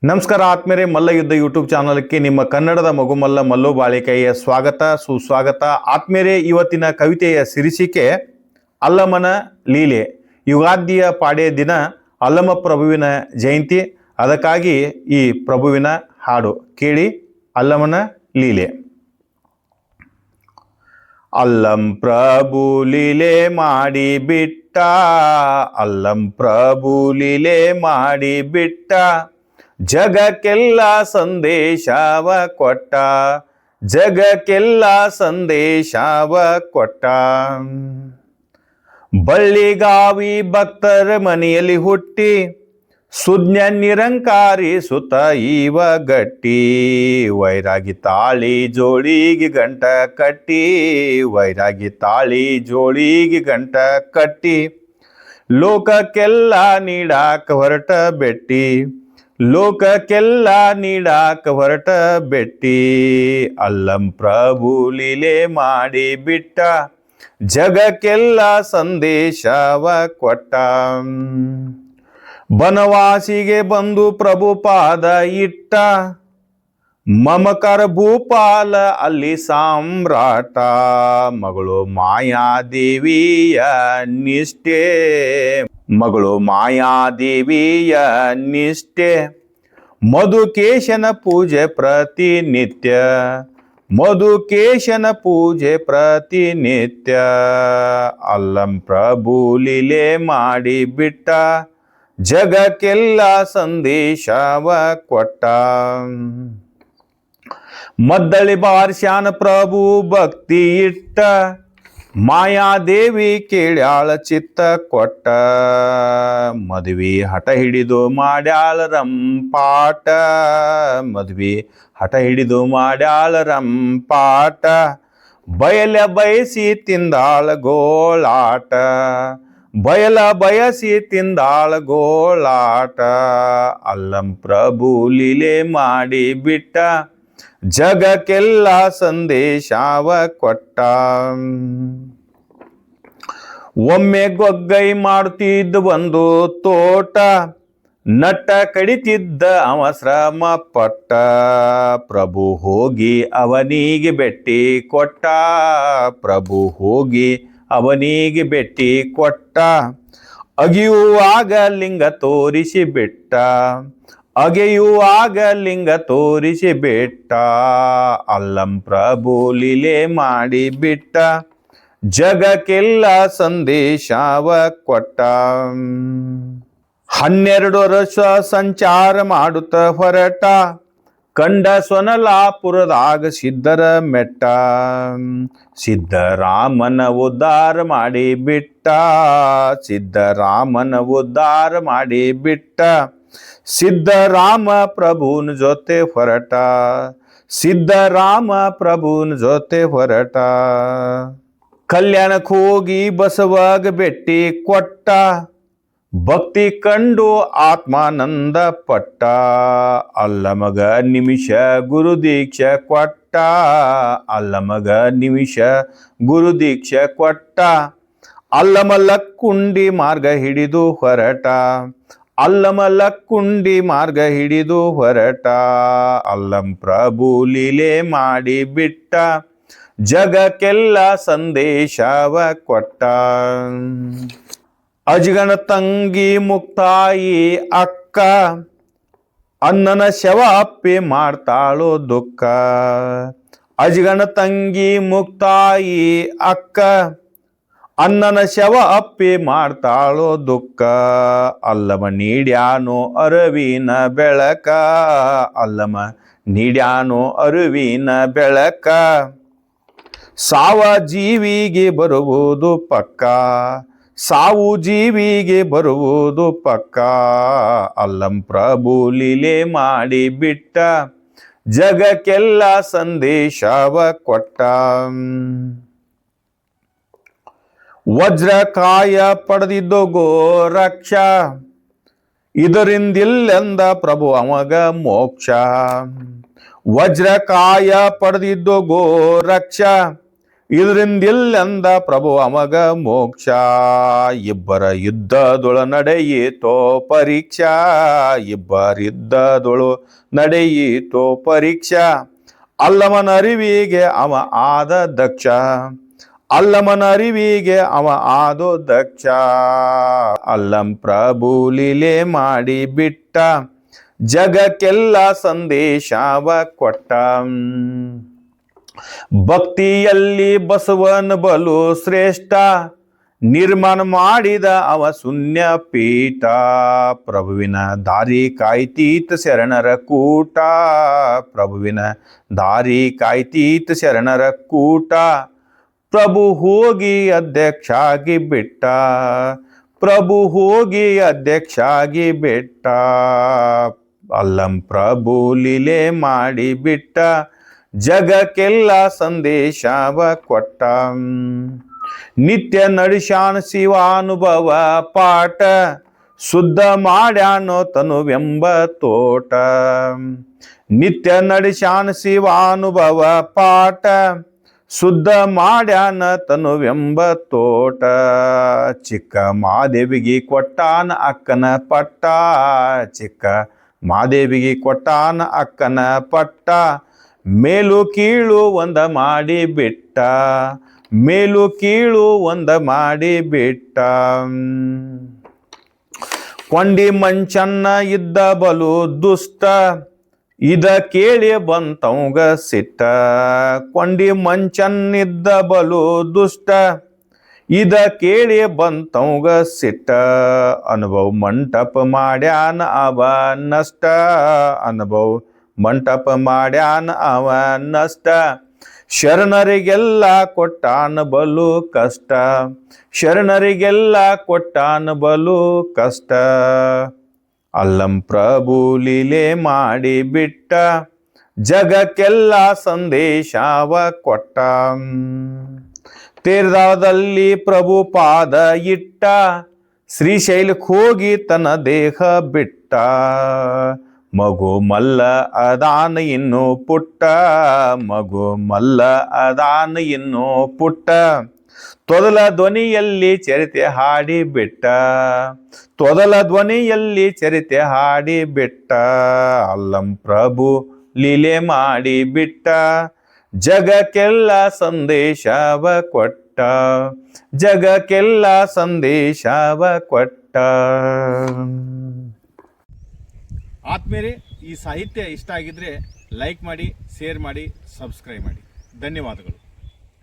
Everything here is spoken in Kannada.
ನಮಸ್ಕಾರ ಆತ್ಮೇರೆ ಮಲ್ಲ ಯುದ್ಧ ಯೂಟ್ಯೂಬ್ ಚಾನಲ್ಗೆ ನಿಮ್ಮ ಕನ್ನಡದ ಮಗುಮಲ್ಲ ಮಲ್ಲು ಬಾಳಿಕೆಯ ಸ್ವಾಗತ ಸುಸ್ವಾಗತ. ಆತ್ಮೇರೆ, ಇವತ್ತಿನ ಕವಿತೆಯ ಶೀರ್ಷಿಕೆ ಅಲ್ಲಮನ ಲೀಲೆ. ಯುಗಾದಿಯ ಪಾಡ್ಯ ದಿನ ಅಲ್ಲಮ ಪ್ರಭುವಿನ ಜಯಂತಿ. ಅದಕ್ಕಾಗಿ ಈ ಪ್ರಭುವಿನ ಹಾಡು ಕೇಳಿ. ಅಲ್ಲಮನ ಲೀಲೆ. ಅಲ್ಲಂ ಪ್ರಭು ಲೀಲೆ ಮಾಡಿ ಬಿಟ್ಟ, ಅಲ್ಲಂ ಪ್ರಭು ಲೀಲೆ ಮಾಡಿ ಬಿಟ್ಟ, ಜಗಕ್ಕೆಲ್ಲ ಸಂದೇಶವ ಕೊಟ್ಟ, ಜಗಕ್ಕೆಲ್ಲ ಸಂದೇಶವ ಕೊಟ್ಟ. ಬಳ್ಳಿಗಾವಿ ಭಕ್ತರ ಮನೆಯಲ್ಲಿ ಹುಟ್ಟಿ, ಸುಜ್ಞ ನಿರಂಕಾರಿ ಸುತ ಇವ ಗಟ್ಟಿ, ವೈರಾಗಿ ತಾಳಿ ಜೋಳಿಗೆ ಗಂಟ ಕಟ್ಟಿ, ವೈರಾಗಿ ತಾಳಿ ಜೋಳಿಗೆ ಗಂಟ ಕಟ್ಟಿ, ಲೋಕಕ್ಕೆಲ್ಲ ನೀಡಾಕ ಹೊರಟ ಬೆಟ್ಟಿ, ಲೋಕಕ್ಕೆಲ್ಲ ನೀಡಾಕ ಹೊರಟ ಬೆಟ್ಟಿ. ಅಲ್ಲಂ ಪ್ರಭು ಲೀಲೆ ಮಾಡಿ ಬಿಟ್ಟ, ಜಗಕ್ಕೆಲ್ಲ ಸಂದೇಶವ ಕೊಟ್ಟ. ಬನವಾಸಿಗೆ ಬಂದು ಪ್ರಭು ಪಾದ ಇಟ್ಟ, ಮಮಕರ ಭೂಪಾಲ ಅಲ್ಲಿ ಸಾಮ್ರಾಟ. ಮಗಳು ಮಾಯಾದೇವಿಯ ನಿಷ್ಠೆ, ಮಗಳು ಮಾಯಾದೇವಿಯ ನಿಷ್ಠೆ, ಮಧುಕೇಶನ ಪೂಜೆ ಪ್ರತಿನಿತ್ಯ, ಮಧುಕೇಶನ ಪೂಜೆ ಪ್ರತಿನಿತ್ಯ. ಅಲ್ಲಂ ಪ್ರಭು ಲೀಲೆ ಮಾಡಿ ಬಿಟ್ಟ, ಜಗಕ್ಕೆಲ್ಲ ಸಂದೇಶವ ಕೊಟ್ಟ. ಮದ್ದಳಿ ಬಾರ್ಶ್ಯಾನ ಪ್ರಭು ಭಕ್ತಿ ಇಟ್ಟ, ಮಾಯಾದೇವಿ ಕೇಳ್ಯಾಳ ಚಿತ್ತ ಕೊಟ್ಟ. ಮದುವೆ ಹಠ ಹಿಡಿದು ಮಾಡ್ಯಾಳ ರಂಪಾಟ, ಮದುವೆ ಹಠ ಹಿಡಿದು ಮಾಡ್ಯಾಳ ರಂಪಾಟ. ಬಯಲ ಬಯಸಿ ತಿಂದಾಳ ಗೋಳಾಟ, ಬಯಲ ಬಯಸಿ ತಿಂದಾಳ ಗೋಳಾಟ. ಅಲ್ಲಂ ಪ್ರಭು ಲೀಲೆ ಮಾಡಿ ಬಿಟ್ಟ, ಜಗಕ್ಕೆಲ್ಲ ಸಂದೇಶವ ಕೊಟ್ಟ. ಒಮ್ಮೆ ಗೊಗ್ಗೈ ಮಾಡ್ತಿದ್ದ ಒಂದು ತೋಟ, ನಟ್ಟ ಕಡಿತಿದ್ದ ಅವ ಶ್ರಮ ಪಟ್ಟ. ಪ್ರಭು ಹೋಗಿ ಅವನಿಗೆ ಭೇಟಿ ಕೊಟ್ಟ, ಪ್ರಭು ಹೋಗಿ ಅವನಿಗೆ ಭೇಟಿ ಕೊಟ್ಟ. ಅಗಿಯುವಾಗ ಲಿಂಗ ತೋರಿಸಿ ಬಿಟ್ಟ, ಅಗೆಯುವಾಗ ಲಿಂಗ ತೋರಿಸಿ ಬಿಟ್ಟ. ಅಲ್ಲಂ ಪ್ರಭು ಲೀಲೆ ಮಾಡಿ ಬಿಟ್ಟ, ಜಗಕ್ಕೆಲ್ಲ ಸಂದೇಶವ ಕೊಟ್ಟ. 12 ವರ್ಷ ಸಂಚಾರ ಮಾಡುತ್ತ ಹೊರಟ, ಕಂಡ ಸೊನಲಾಪುರದಾಗ ಸಿದ್ಧರ ಮೆಟ್ಟ. ಸಿದ್ಧರಾಮನ ಉದ್ಧಾರ ಮಾಡಿ ಬಿಟ್ಟ, ಸಿದ್ಧರಾಮನ ಉದ್ಧಾರ ಮಾಡಿ ಬಿಟ್ಟ. ಸಿದ್ಧರಾಮ ಪ್ರಭುನ ಜೊತೆ ಹೊರಟ, ಸಿದ್ಧರಾಮ ಪ್ರಭುನ ಜೊತೆ ಹೊರಟ. ಕಲ್ಯಾಣಕ್ಕೆ ಹೋಗಿ ಬಸವಾಗ ಭೇಟಿ ಕೊಟ್ಟ, ಭಕ್ತಿ ಕಂಡು ಆತ್ಮಾನಂದ ಪಟ್ಟ. ಅಲ್ಲಮಗ ನಿಮಿಷ ಗುರು ದೀಕ್ಷೆ ಕೊಟ್ಟ, ಅಲ್ಲಮಗ ನಿಮಿಷ ಗುರು ದೀಕ್ಷೆ ಕೊಟ್ಟ. ಅಲ್ಲಮ ಲಕ್ಕುಂಡಿ ಮಾರ್ಗ ಹಿಡಿದು ಹೊರಟ, ಅಲ್ಲಮ ಲಕ್ಕುಂಡಿ ಮಾರ್ಗ ಹಿಡಿದು ಹೊರಟ. ಅಲ್ಲಂ ಪ್ರಭು ಲೀಲೆ ಮಾಡಿ ಬಿಟ್ಟ, ಜಗಕ್ಕೆಲ್ಲ ಸಂದೇಶವ ಕೊಟ್ಟ. ಅಜ್ಗನ ತಂಗಿ ಮುಕ್ತಾಯಿ ಅಕ್ಕ, ಅನ್ನನ ಶವ ಅಪ್ಪಿ ಮಾಡ್ತಾಳೋ ದುಃಖ. ಅಜ್ಗನ ತಂಗಿ ಮುಕ್ತಾಯಿ ಅಕ್ಕ, ಅನ್ನನ ಶವ ಅಪ್ಪಿ ಮಾಡ್ತಾಳೋ ದುಃಖ. ಅಲ್ಲಮ ನೀಡ್ಯಾನೋ ಅರಿವಿನ ಬೆಳಕ, ಅಲ್ಲಮ ನೀಡ್ಯಾನೋ ಅರಿವಿನ ಬೆಳಕ. ಸಾವ ಜೀವಿಗೆ ಬರುವುದು ಪಕ್ಕ, ಸಾವು ಜೀವಿಗೆ ಬರುವುದು ಪಕ್ಕ. ಅಲ್ಲಂ ಪ್ರಭು ಲೀಲೆ ಮಾಡಿ ಬಿಟ್ಟ, ಜಗಕ್ಕೆಲ್ಲ ಸಂದೇಶವ ಕೊಟ್ಟ. ವಜ್ರಕಾಯ ಪಡೆದಿದ್ದು ಗೋರಕ್ಷ, ಇದರಿಂದಿಲ್ಲೆಂದ ಪ್ರಭು ಅಮಗ ಮೋಕ್ಷ. ವಜ್ರಕಾಯ ಪಡೆದಿದ್ದು ಗೋರಕ್ಷ, ಇದರಿಂದಿಲ್ಲೆಂದ ಪ್ರಭು ಅಮಗ ಮೋಕ್ಷ. ಇಬ್ಬರ ಯುದ್ಧದೊಳು ನಡೆಯಿತೋ ಪರೀಕ್ಷಾ, ಇಬ್ಬರಿದ್ದದೊಳು ನಡೆಯಿತೋ ಪರೀಕ್ಷಾ. ಅಲ್ಲಮನ ಅರಿವಿಗೆ ಅವ ಆದ ದಕ್ಷ, ಅಲ್ಲಮನ ಅರಿವಿಗೆ ಅವ ಆದೋ ದಕ್ಷ. ಅಲ್ಲಂ ಪ್ರಭು ಲೀಲೆ ಮಾಡಿ ಬಿಟ್ಟ, ಜಗಕ್ಕೆಲ್ಲ ಸಂದೇಶವ ಕೊಟ್ಟ. ಭಕ್ತಿಯಲ್ಲಿ ಬಸವನ ಬಲು ಶ್ರೇಷ್ಠ, ನಿರ್ಮಾಣ ಮಾಡಿದ ಅವ ಶೂನ್ಯ ಪೀಠ. ಪ್ರಭುವಿನ ದಾರಿ ಕಾಯ್ತೀತ ಶರಣರ ಕೂಟ, ಪ್ರಭುವಿನ ದಾರಿ ಕಾಯ್ತೀತ ಶರಣರ ಕೂಟ. ಪ್ರಭು ಹೋಗಿ ಅಧ್ಯಕ್ಷಾಗಿ ಬಿಟ್ಟ, ಪ್ರಭು ಹೋಗಿ ಅಧ್ಯಕ್ಷಾಗಿ ಬಿಟ್ಟ. ಅಲ್ಲಂ ಪ್ರಭು ಲೀಲೆ ಮಾಡಿ ಬಿಟ್ಟ, ಜಗಕ್ಕೆಲ್ಲ ಸಂದೇಶವ ಕೊಟ್ಟ. ನಿತ್ಯ ನಡೆಸ್ಯಾನ ಶಿವಾನುಭವ ಪಾಠ, ಶುದ್ಧ ಮಾಡ್ಯಾನೋ ತನುವೆಂಬ ತೋಟ. ನಿತ್ಯ ನಡೆಸ್ಯಾನ ಶಿವಾನುಭವ ಪಾಠ, ಶುದ್ಧ ಮಾಡ್ಯಾನ ತನುವೆಂಬ ತೋಟ. ಚಿಕ್ಕ ಮಾದೇವಿಗೆ ಕೊಟ್ಟಾನ ಅಕ್ಕನ ಪಟ್ಟ, ಚಿಕ್ಕ ಮಾದೇವಿಗೆ ಕೊಟ್ಟಾನ ಅಕ್ಕನ ಪಟ್ಟ. ಮೇಲು ಕೀಳು ಒಂದ ಮಾಡಿ ಬಿಟ್ಟ, ಮೇಲು ಕೀಳು ಒಂದ ಮಾಡಿ ಬಿಟ್ಟ. ಕೊಂಡಿ ಮಂಚನ್ನ ಇದ್ದ ಬಲು ದುಷ್ಟ, ಇದ ಕೇಳಿ ಬಂತವಂಗ ಸಿಟ್ಟ. ಕೊಂಡಿ ಮಂಚನ್ನಿದ್ದ ಬಲು ದುಷ್ಟ, ಇದ ಕೇಳಿ ಬಂತವಂಗ ಸಿಟ್ಟ. ಅನುಭವ ಮಂಟಪ ಮಾಡ್ಯಾನ ಅವ ನಷ್ಟ, ಅನುಭವ ಮಂಟಪ ಮಾಡ್ಯಾನ ಅವ ನಷ್ಟ. ಶರಣರಿಗೆಲ್ಲ ಕೊಟ್ಟಾನ ಬಲು ಕಷ್ಟ, ಶರಣರಿಗೆಲ್ಲ ಕೊಟ್ಟಾನ ಬಲು ಕಷ್ಟ. ಅಲ್ಲಂ ಪ್ರಭು ಲೀಲೆ ಮಾಡಿ ಬಿಟ್ಟ, ಜಗಕ್ಕೆಲ್ಲ ಸಂದೇಶವ ಕೊಟ್ಟ. ತೀರ್ಥದಲ್ಲಿ ಪ್ರಭು ಪಾದ ಇಟ್ಟ, ಶ್ರೀಶೈಲಕ್ಕೆ ಹೋಗಿ ತನ್ನ ದೇಹ ಬಿಟ್ಟ. ಮಗು ಮಲ್ಲ ಅದಾನ ಇನ್ನು ಪುಟ್ಟ, ಮಗು ಮಲ್ಲ ಅದಾನ ಇನ್ನು ಪುಟ್ಟ. ತೊದಲ ಧ್ವನಿಯಲ್ಲಿ ಚರಿತೆ ಹಾಡಿ ಬಿಟ್ಟ, ತೊದಲ ಧ್ವನಿಯಲ್ಲಿ ಚರಿತೆ ಹಾಡಿ ಬಿಟ್ಟ. ಅಲ್ಲಂ ಪ್ರಭು ಲೀಲೆ ಮಾಡಿ ಬಿಟ್ಟ, ಜಗಕ್ಕೆಲ್ಲ ಸಂದೇಶವ ಕೊಟ್ಟ, ಜಗಕ್ಕೆಲ್ಲ ಸಂದೇಶವ ಕೊಟ್ಟ. ಆತ್ಮೀಯರೇ, ಈ ಸಾಹಿತ್ಯ ಇಷ್ಟ ಆಗಿದ್ರೆ ಲೈಕ್ ಮಾಡಿ, ಶೇರ್ ಮಾಡಿ, ಸಬ್ಸ್ಕ್ರೈಬ್ ಮಾಡಿ. ಧನ್ಯವಾದಗಳು.